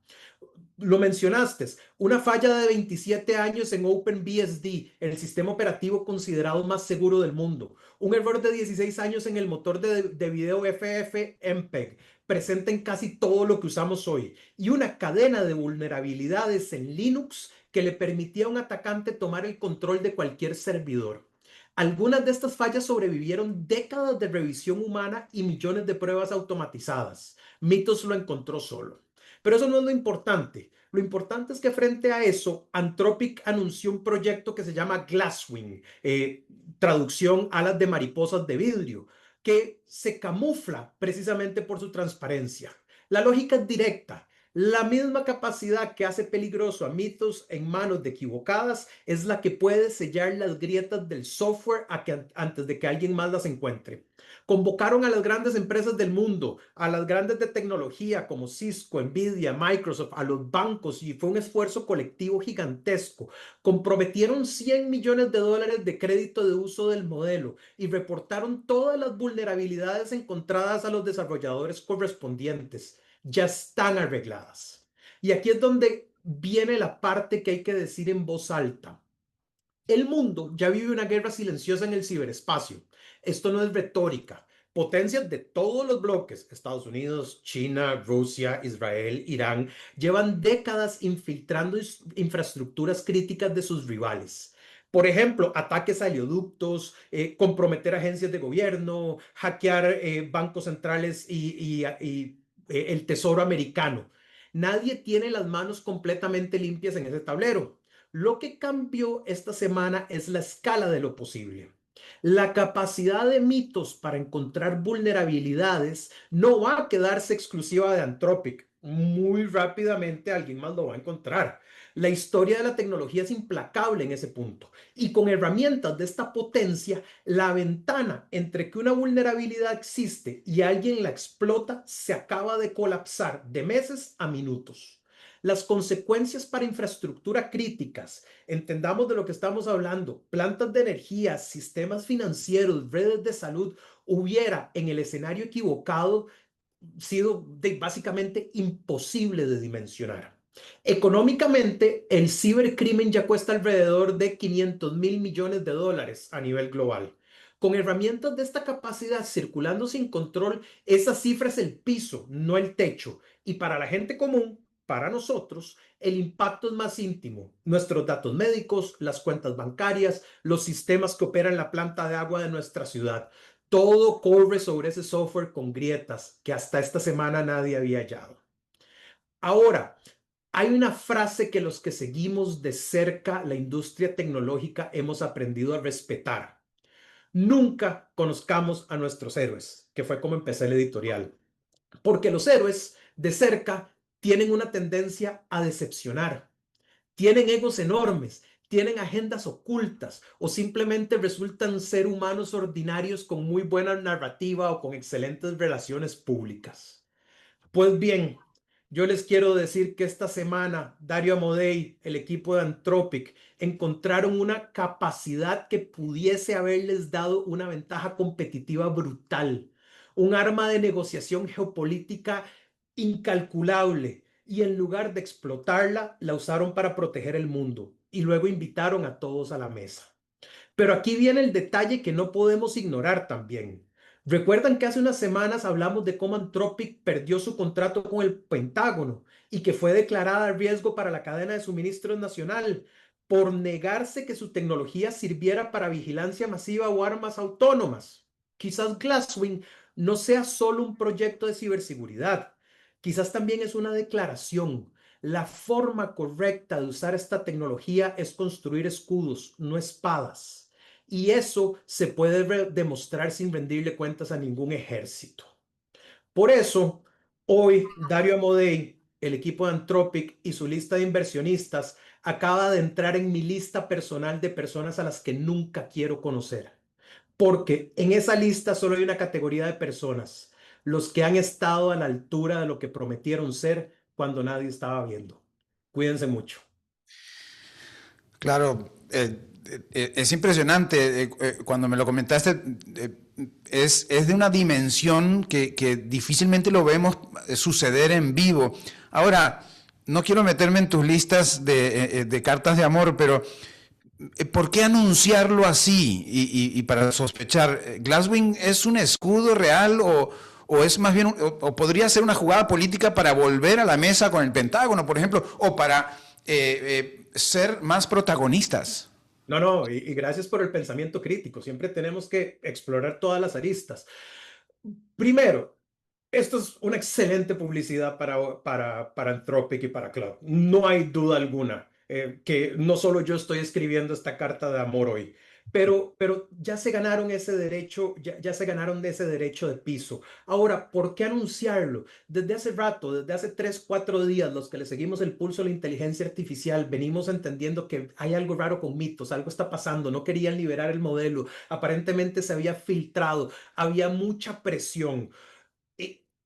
Lo mencionaste, una falla de 27 años en OpenBSD, el sistema operativo considerado más seguro del mundo. Un error de 16 años en el motor de video FFmpeg, presente en casi todo lo que usamos hoy. Y una cadena de vulnerabilidades en Linux que le permitía a un atacante tomar el control de cualquier servidor. Algunas de estas fallas sobrevivieron décadas de revisión humana y millones de pruebas automatizadas. Mythos lo encontró solo. Pero eso no es lo importante. Lo importante es que frente a eso, Anthropic anunció un proyecto que se llama Glasswing, traducción alas de mariposas de vidrio, que se camufla precisamente por su transparencia. La lógica es directa. La misma capacidad que hace peligroso a mitos en manos de equivocadas es la que puede sellar las grietas del software antes de que alguien más las encuentre. Convocaron a las grandes empresas del mundo, a las grandes de tecnología como Cisco, Nvidia, Microsoft, a los bancos, y fue un esfuerzo colectivo gigantesco. Comprometieron $100 millones de crédito de uso del modelo y reportaron todas las vulnerabilidades encontradas a los desarrolladores correspondientes. Ya están arregladas. Y aquí es donde viene la parte que hay que decir en voz alta. El mundo ya vive una guerra silenciosa en el ciberespacio. Esto no es retórica. Potencias de todos los bloques, Estados Unidos, China, Rusia, Israel, Irán, llevan décadas infiltrando infraestructuras críticas de sus rivales. Por ejemplo, ataques a oleoductos, comprometer agencias de gobierno, hackear bancos centrales y el Tesoro americano. Nadie tiene las manos completamente limpias en ese tablero. Lo que cambió esta semana es la escala de lo posible. La capacidad de mitos para encontrar vulnerabilidades no va a quedarse exclusiva de Anthropic. Muy rápidamente alguien más lo va a encontrar. La historia de la tecnología es implacable en ese punto. Y con herramientas de esta potencia, la ventana entre que una vulnerabilidad existe y alguien la explota se acaba de colapsar de meses a minutos. Las consecuencias para infraestructura críticas, entendamos de lo que estamos hablando, plantas de energía, sistemas financieros, redes de salud, hubiera en el escenario equivocado sido básicamente imposible de dimensionar. Económicamente, el cibercrimen ya cuesta alrededor de $500 millones a nivel global. Con herramientas de esta capacidad circulando sin control, esa cifra es el piso, no el techo. Y para la gente común, para nosotros, el impacto es más íntimo. Nuestros datos médicos, las cuentas bancarias, los sistemas que operan la planta de agua de nuestra ciudad. Todo corre sobre ese software con grietas que hasta esta semana nadie había hallado. Ahora, hay una frase que los que seguimos de cerca la industria tecnológica hemos aprendido a respetar. Nunca conozcamos a nuestros héroes, que fue como empecé el editorial. Porque los héroes de cerca tienen una tendencia a decepcionar, tienen egos enormes, tienen agendas ocultas o simplemente resultan ser humanos ordinarios con muy buena narrativa o con excelentes relaciones públicas. Pues bien, yo les quiero decir que esta semana Dario Amodei, el equipo de Anthropic, encontraron una capacidad que pudiese haberles dado una ventaja competitiva brutal, un arma de negociación geopolítica incalculable, y en lugar de explotarla, la usaron para proteger el mundo y luego invitaron a todos a la mesa. Pero aquí viene el detalle que no podemos ignorar también. Recuerdan que hace unas semanas hablamos de cómo Anthropic perdió su contrato con el Pentágono y que fue declarada a riesgo para la cadena de suministros nacional por negarse que su tecnología sirviera para vigilancia masiva o armas autónomas. Quizás Glasswing no sea solo un proyecto de ciberseguridad, quizás también es una declaración. La forma correcta de usar esta tecnología es construir escudos, no espadas. Y eso se puede demostrar sin rendirle cuentas a ningún ejército. Por eso, hoy Dario Amodei, el equipo de Anthropic y su lista de inversionistas acaba de entrar en mi lista personal de personas a las que nunca quiero conocer. Porque en esa lista solo hay una categoría de personas, los que han estado a la altura de lo que prometieron ser cuando nadie estaba viendo. Cuídense mucho. Claro, es impresionante. Cuando me lo comentaste, es de una dimensión que difícilmente lo vemos suceder en vivo. Ahora, no quiero meterme en tus listas de cartas de amor, pero ¿por qué anunciarlo así y para sospechar? ¿Glasswing es un escudo real o es más bien, o podría ser una jugada política para volver a la mesa con el Pentágono, por ejemplo, o para ser más protagonistas? No, y gracias por el pensamiento crítico. Siempre tenemos que explorar todas las aristas. Primero, esto es una excelente publicidad para Anthropic y para Cloud. No hay duda alguna que no solo yo estoy escribiendo esta carta de amor hoy. pero ya se ganaron ese derecho, ya se ganaron de ese derecho de piso. Ahora, ¿por qué anunciarlo? Desde hace rato, desde hace 3, 4 días, los que le seguimos el pulso a la inteligencia artificial, venimos entendiendo que hay algo raro con Mitos, algo está pasando, no querían liberar el modelo, aparentemente se había filtrado, había mucha presión.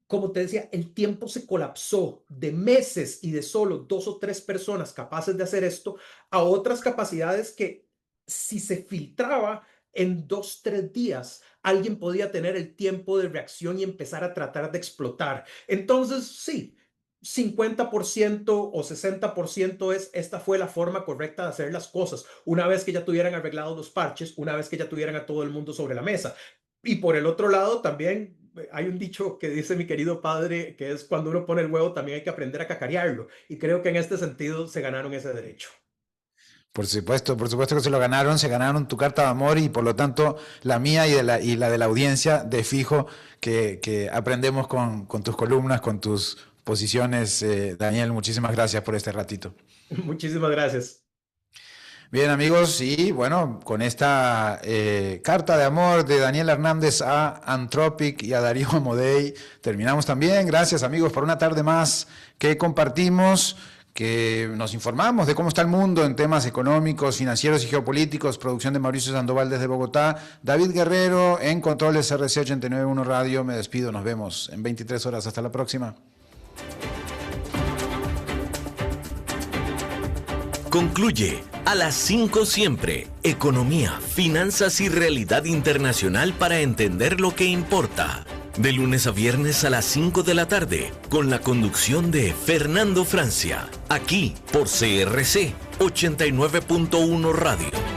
Como te decía, el tiempo se colapsó de meses y de solo 2 o 3 personas capaces de hacer esto a otras capacidades que si se filtraba en 2, 3 días, alguien podía tener el tiempo de reacción y empezar a tratar de explotar. Entonces, sí, 50% o 60% esta fue la forma correcta de hacer las cosas, una vez que ya tuvieran arreglados los parches, una vez que ya tuvieran a todo el mundo sobre la mesa. Y por el otro lado, también hay un dicho que dice mi querido padre, que es cuando uno pone el huevo también hay que aprender a cacarearlo. Y creo que en este sentido se ganaron ese derecho. Por supuesto que se ganaron tu carta de amor y por lo tanto la mía y la de la audiencia de fijo que aprendemos con tus columnas, con tus posiciones. Daniel, muchísimas gracias por este ratito. Muchísimas gracias. Bien, amigos, y bueno, con esta carta de amor de Daniel Hernández a Anthropic y a Darío Amodei, terminamos también. Gracias, amigos, por una tarde más que compartimos, que nos informamos de cómo está el mundo en temas económicos, financieros y geopolíticos. Producción de Mauricio Sandoval desde Bogotá. David Guerrero en Controles RC 891 Radio. Me despido, nos vemos en 23 horas. Hasta la próxima. Concluye a las 5 siempre. Economía, finanzas y realidad internacional para entender lo que importa. De lunes a viernes a las 5 de la tarde, con la conducción de Fernando Francia, aquí por CRC 89.1 Radio.